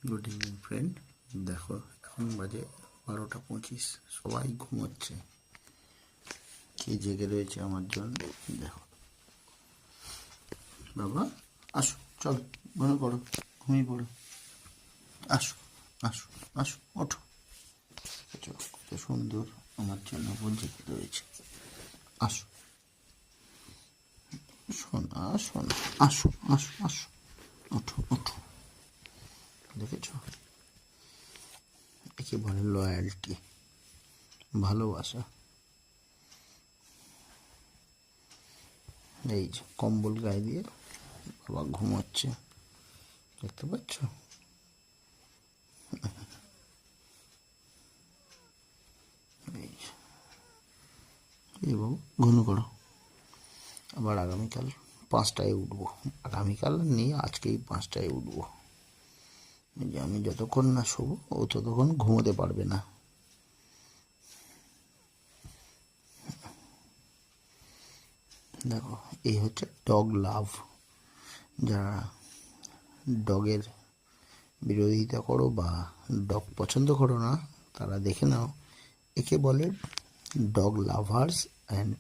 Good evening friend. দেখো এখন বাজে 12:25, সবাই ঘুমোচ্ছে, কে জেগে রয়েছে আমার জন্য। দেখো বাবা, আসো, চলো, মনে করো, ঘুমিয়ে পড়ো, আসো আসো আসো, ওঠো, চলো, কত সুন্দর আমার জন্য জেগে রয়েছে। আসো শোনা, শোনা, আসো আসো আসো, ওঠো ওঠো। দেখেছো, একে বলে লয়্যালটি, ভালোবাসা। এই যে কম্বল গায়ে দিয়ে বাবা ঘুমোচ্ছে, দেখতে পাচ্ছ? এই বাবু, ঘন করো। আবার আগামীকাল 5টায় উঠবো। আগামীকাল নিয়ে আজকেই 5টায় উঠবো। যে আমি যতক্ষণ না শোবো ও ততক্ষণ ঘুমোতে পারবে না। দেখো, এই হচ্ছে ডগ লাভ। যারা ডগের বিরোধিতা করো বা ডগ পছন্দ করো না, তারা দেখে নাও, একে বলে dog lovers and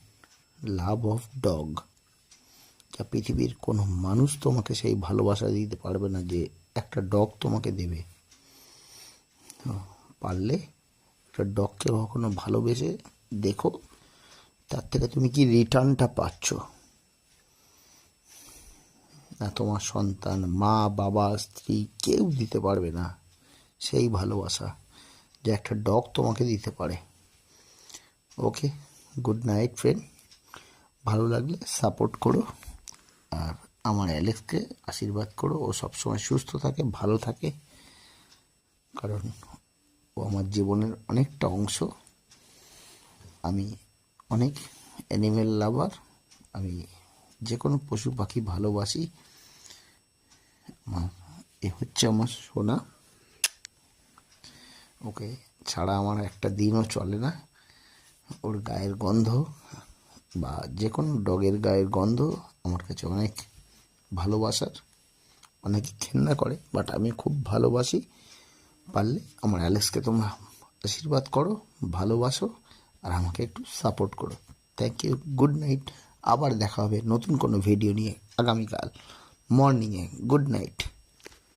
love of dog. যা পৃথিবীর কোনো মানুষ তোমাকে সেই ভালোবাসা দিতে পারবে না যে একটা ডগ তোমাকে দেবে। পারলে একটা ডগকে কখনো ভালোবেসে দেখো, তার থেকে তুমি কি রিটার্নটা পাচ্ছ। না তোমার সন্তান, মা, বাবা, স্ত্রী কেউ দিতে পারবে না সেই ভালোবাসা যে একটা ডগ তোমাকে দিতে পারে। ওকে, গুড নাইট ফ্রেন্ড। ভালো লাগলে সাপোর্ট করো, আর আমার অ্যালেক্সকে আশীর্বাদ করো ও সবসময় সুস্থ থাকে, ভালো থাকে, কারণ ও আমার জীবনের অনেকটা অংশ। আমি অনেক অ্যানিমেল লাভার, আমি যে কোনো পশু পাখি ভালোবাসি। এ হচ্ছে আমার সোনা, ওকে ছাড়া আমার একটা দিনও চলে না। ওর গায়ের গন্ধ বা যে কোনো ডগের গায়ের গন্ধ আমার কাছে অনেক ভালোবাসার। অনেকে ঘেন্না করে, বাট আমি খুব ভালোবাসি। পারলে আমার অ্যালেক্সকে তোমরা আশীর্বাদ করো, ভালোবাসো, আর আমাকে একটু সাপোর্ট করো। Thank you, good night. আবার দেখা হবে নতুন কোনো ভিডিও নিয়ে আগামীকাল মর্নিংয়ে। Good night.